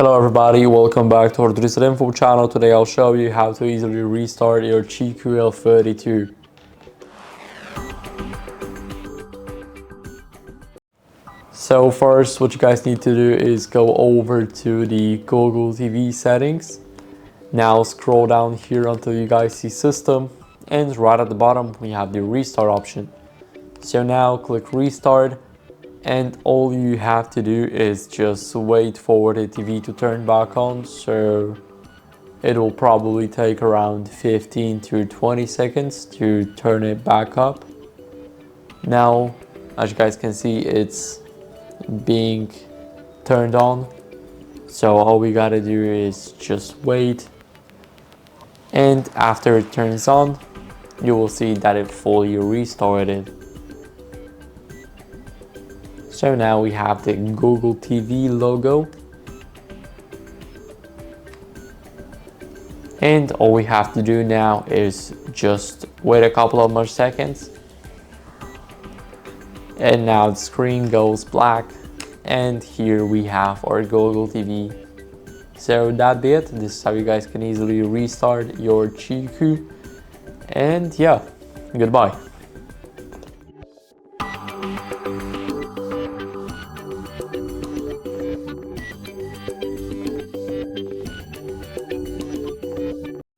Hello everybody, welcome back to HardReset.Info channel. Today I'll show you how to easily restart your CHiQ L32. So first, what you guys need to do is go over to the Google TV settings. Now scroll down here until you guys see system, and right at the bottom we have the restart option. So now click restart, and all you have to do is just wait for the TV to turn back on. So it will probably take around 15 to 20 seconds to turn it back up. Now, as you guys can see, it's being turned on. So all we gotta do is just wait, and after it turns on, you will see that it fully restarted. So now we have the Google TV logo, and all we have to do now is just wait a couple of more seconds, and now the screen goes black, and here we have our Google TV. So that's it. This is how you guys can easily restart your CHiQ, and yeah, goodbye.